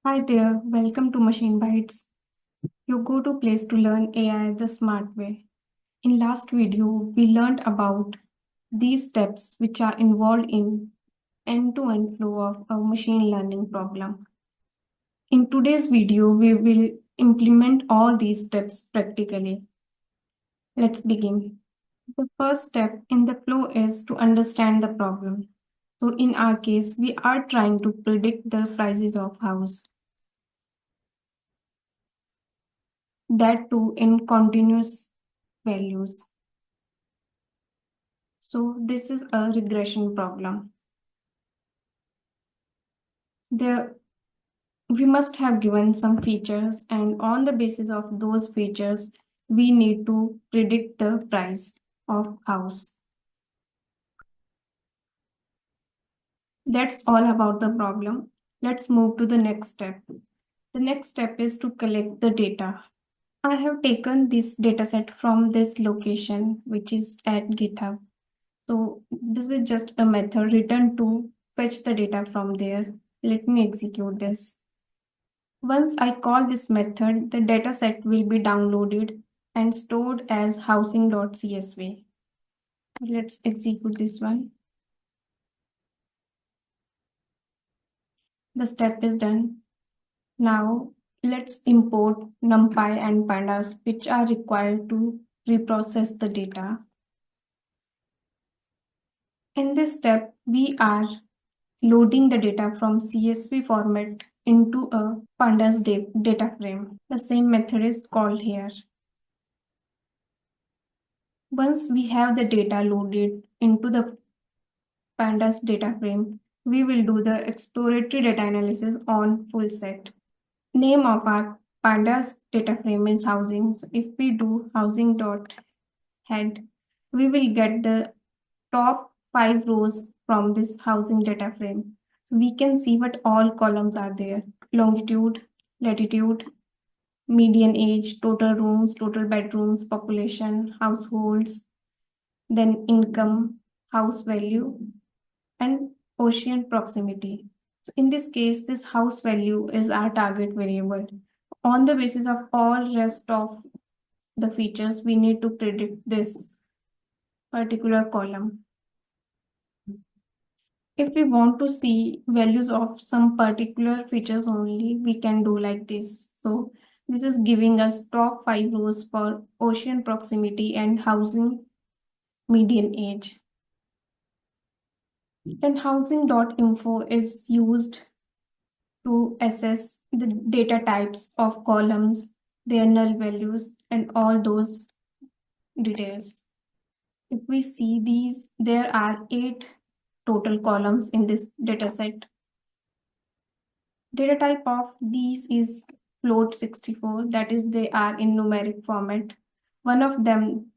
Hi there, welcome to Machine Bytes, your go-to place to learn AI the smart way. In last video, we learned about these steps which are involved in end-to-end flow of a machine learning problem. In today's video, we will implement all these steps practically. Let's begin. The first step in the flow is to understand the problem. So in our case, we are trying to predict the prices of house. That too in continuous values. So this is a regression problem. We must have given some features, and on the basis of those features, we need to predict the price of house. That's all about the problem. Let's move to the next step. The next step is to collect the data. I have taken this dataset from this location, which is at GitHub. So this is just a method written to fetch the data from there. Let me execute this. Once I call this method, the dataset will be downloaded and stored as housing.csv. Let's execute this one. The step is done. Now let's import NumPy and pandas which are required to reprocess the data. In this step, we are loading the data from CSV format into a pandas data frame. The same method is called here. Once we have the data loaded into the pandas data frame, we will do the exploratory data analysis on full set. Name of our pandas data frame is housing. So if we do housing.head, we will get the top 5 rows from this housing data frame. So we can see what all columns are there: longitude, latitude, median age, total rooms, total bedrooms, population, households, then income, house value, and ocean proximity. So in this case, this house value is our target variable. On the basis of all rest of the features, we need to predict this particular column. If we want to see values of some particular features only, we can do like this. So this is giving us top 5 rows for ocean proximity and housing median age. Then housing.info is used to assess the data types of columns, their null values, and all those details. If we see these, there are 8 total columns in this dataset. Data type of these is float 64, that is they are in numeric format. One of them,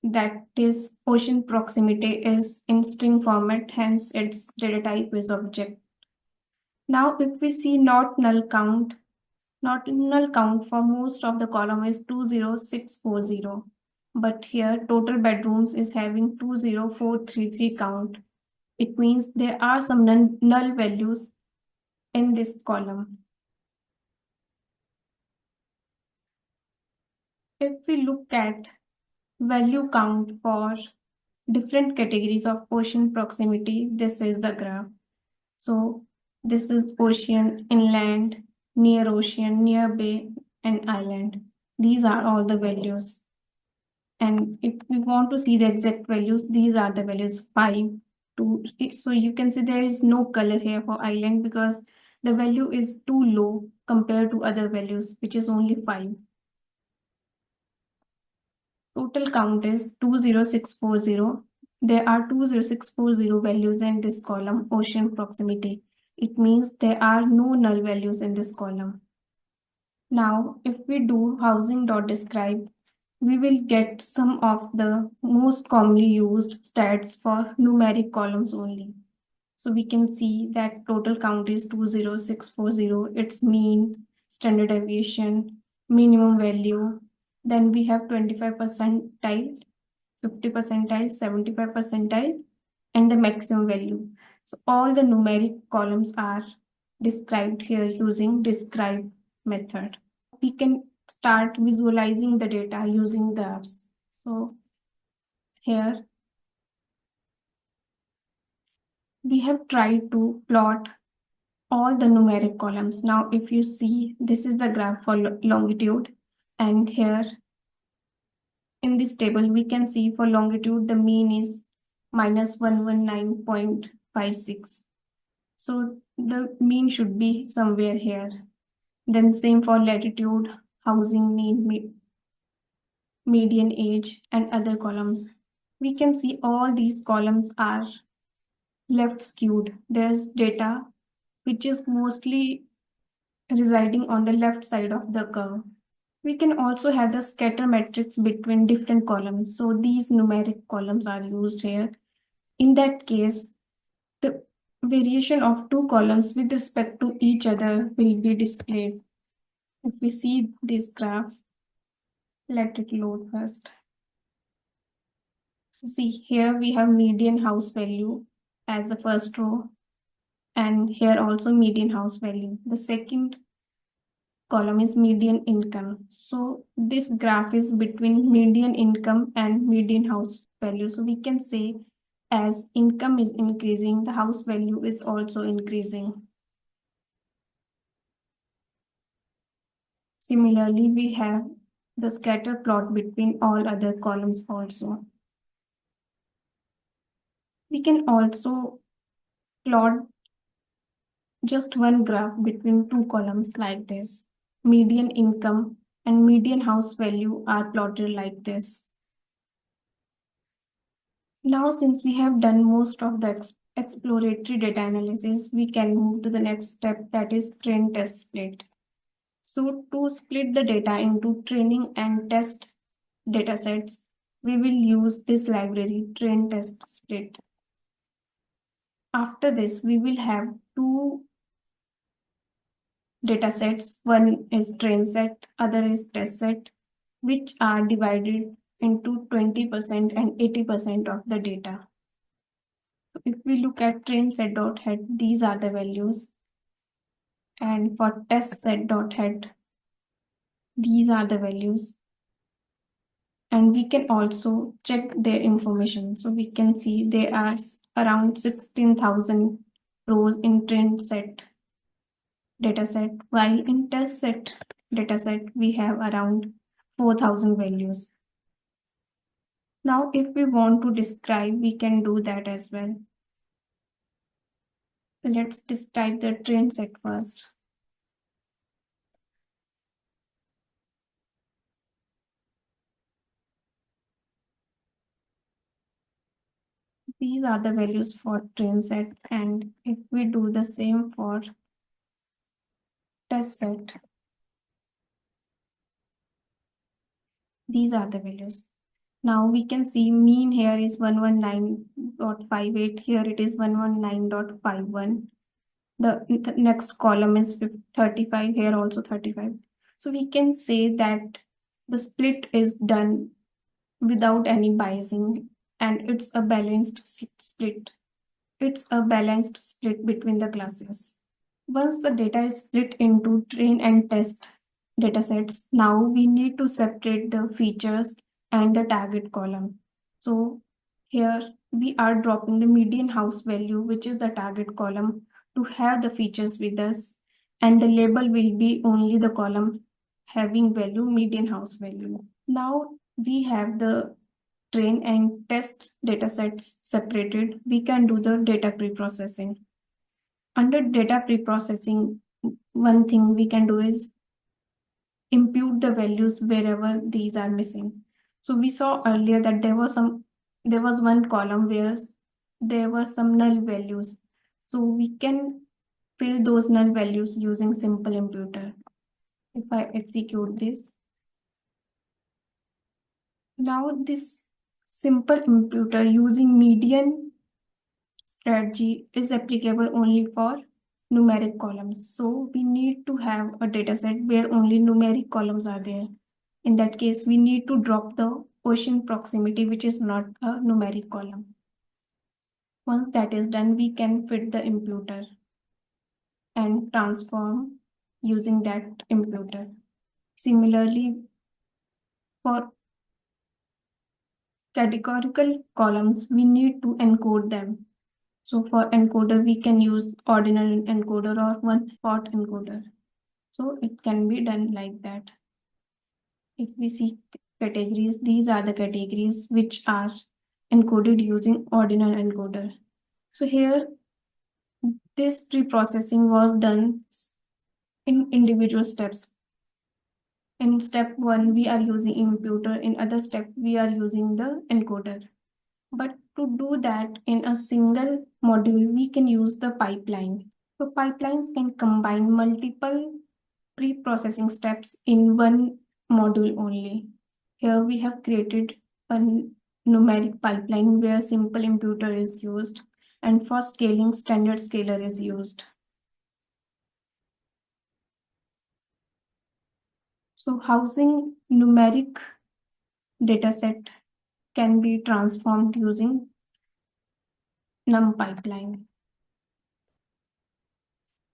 that is ocean proximity, is in string format, hence its data type is object. Now if we see not null count for most of the column is 20640, but here total bedrooms is having 20433 count. It means there are some null values in this column. If we look at value count for different categories of ocean proximity, this is the graph. So this is ocean, inland, near ocean, near bay, and island. These are all the values. And if we want to see the exact values, these are the values 5, 2. So you can see there is no color here for island because the value is too low compared to other values, which is only 5. Total count is 20640. There are 20640 values in this column, ocean proximity. It means there are no null values in this column. Now, if we do housing.describe, we will get some of the most commonly used stats for numeric columns only. So we can see that total count is 20640, its mean, standard deviation, minimum value. Then we have 25 percentile, 50 percentile, 75 percentile, and the maximum value. So all the numeric columns are described here using describe method. We can start visualizing the data using graphs. So here we have tried to plot all the numeric columns. Now, if you see, this is the graph for longitude, and here in this table, we can see for longitude, the mean is minus 119.56. So the mean should be somewhere here. Then same for latitude, housing mean, median age, and other columns. We can see all these columns are left skewed. There's data which is mostly residing on the left side of the curve. We can also have the scatter matrix between different columns. So these numeric columns are used here. In that case, the variation of two columns with respect to each other will be displayed. If we see this graph, let it load first. See, here we have median house value as the first row, and here also median house value. The second column is median income. So this graph is between median income and median house value. So we can say as income is increasing, the house value is also increasing. Similarly, we have the scatter plot between all other columns also. We can also plot just one graph between two columns like this. Median income and median house value are plotted like this. Now, since we have done most of the exploratory data analysis, we can move to the next step, that is train test split. So to split the data into training and test datasets, we will use this library train test split. After this, we will have two datasets. One is train set, other is test set, which are divided into 20% and 80% of the data. So if we look at train set dot head, these are the values. And for test set dot head, these are the values. And we can also check their information. So we can see there are around 16,000 rows in train set dataset, while in test set dataset, we have around 4,000 values. Now, if we want to describe, we can do that as well. Let's describe the train set first. These are the values for train set, and if we do the same for test set, these are the values. Now we can see mean here is 119.58, here it is 119.51. The next column is 35, here also 35. So we can say that the split is done without any biasing, and it's a balanced split. It's a balanced split between the classes. Once the data is split into train and test datasets, now we need to separate the features and the target column. So here we are dropping the median house value, which is the target column, to have the features with us, and the label will be only the column having value median house value. Now we have the train and test datasets separated. We can do the data pre-processing. Under data pre-processing, one thing we can do is impute the values wherever these are missing. So we saw earlier that there was one column where there were some null values. So we can fill those null values using simple imputer. If I execute this, now this simple imputer using median strategy is applicable only for numeric columns. So we need to have a dataset where only numeric columns are there. In that case, we need to drop the ocean proximity, which is not a numeric column. Once that is done, we can fit the imputer. and transform using that imputer. Similarly, for categorical columns, we need to encode them. So for encoder, we can use ordinal encoder or one-hot encoder. So it can be done like that. If we see categories, these are the categories which are encoded using ordinal encoder. So here, this pre-processing was done in individual steps. In step 1, we are using imputer. In other step, we are using the encoder. But to do that in a single module, we can use the pipeline. So pipelines can combine multiple pre-processing steps in one module only. Here we have created a numeric pipeline where simple imputer is used, and for scaling, standard scaler is used. So housing numeric dataset can be transformed using num pipeline.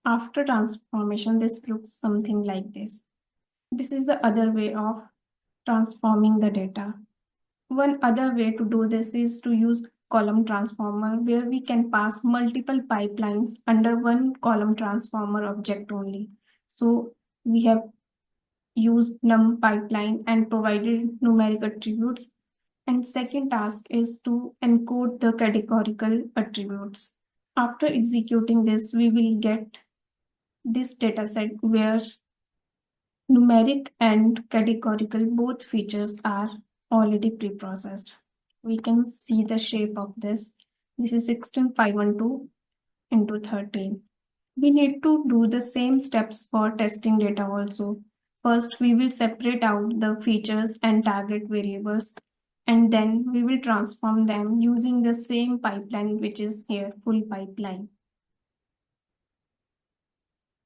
After transformation, this looks something like this. This is the other way of transforming the data. One other way to do this is to use column transformer, where we can pass multiple pipelines under one column transformer object only. So we have used num pipeline and provided numeric attributes. And second task is to encode the categorical attributes. After executing this, we will get this dataset where numeric and categorical both features are already pre-processed. We can see the shape of this. This is 16512 into 13. We need to do the same steps for testing data also. First, we will separate out the features and target variables, and then we will transform them using the same pipeline, which is here, full pipeline.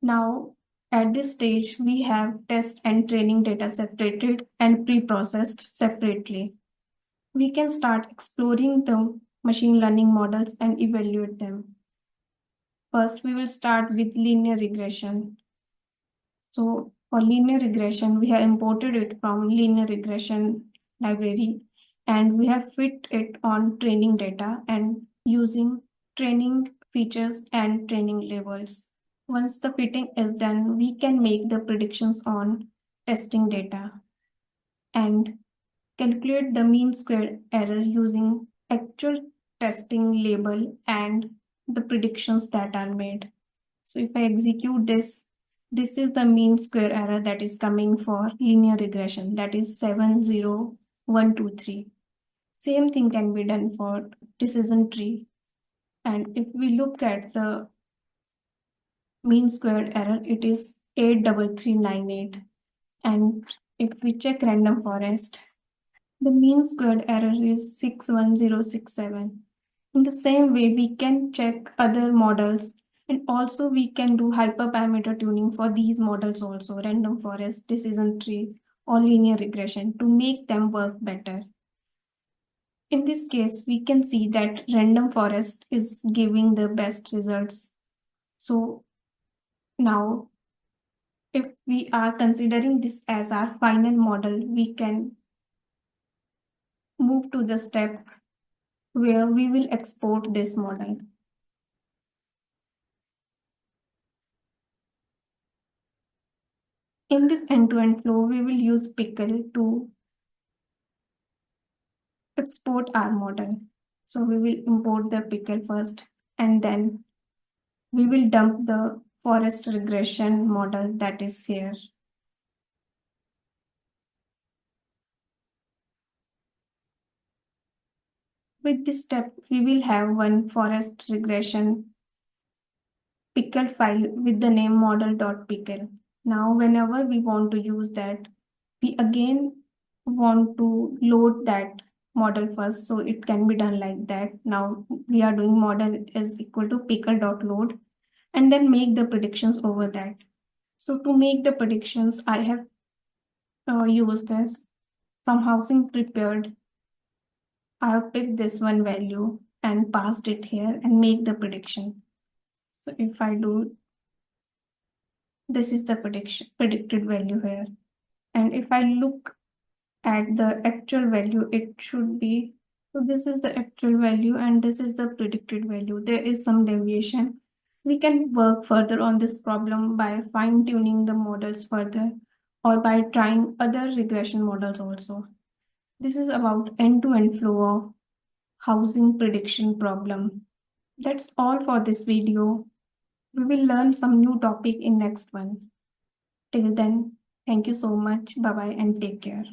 Now, at this stage, we have test and training data separated and pre-processed separately. We can start exploring the machine learning models and evaluate them. First, we will start with linear regression. So for linear regression, we have imported it from linear regression library, and we have fit it on training data and using training features and training labels. Once the fitting is done, we can make the predictions on testing data and calculate the mean squared error using actual testing label and the predictions that are made. So if I execute this, this is the mean square error that is coming for linear regression, that is 70123. Same thing can be done for decision tree. And if we look at the mean squared error, it is 83398. And if we check random forest, the mean squared error is 61067. In the same way, we can check other models, and also we can do hyperparameter tuning for these models also, random forest, decision tree, or linear regression to make them work better. In this case, we can see that random forest is giving the best results. So now, if we are considering this as our final model, we can move to the step where we will export this model. In this end-to-end flow, we will use Pickle to export our model. So we will import the Pickle first, and then we will dump the forest regression model that is here. With this step, we will have one forest regression pickle file with the name model.pickle. Now, whenever we want to use that, we again want to load that model first. So it can be done like that. Now we are doing model is equal to pickle.load and then make the predictions over that. So to make the predictions, I have used this from housing prepared. I have picked this one value and passed it here and make the prediction. So if I do This is the predicted value here. And if I look at the actual value, it should be, so this is the actual value and this is the predicted value. There is some deviation. We can work further on this problem by fine tuning the models further or by trying other regression models also. This is about end-to-end flow of housing prediction problem. That's all for this video. We will learn some new topic in next one. Till then, thank you so much. Bye bye and take care.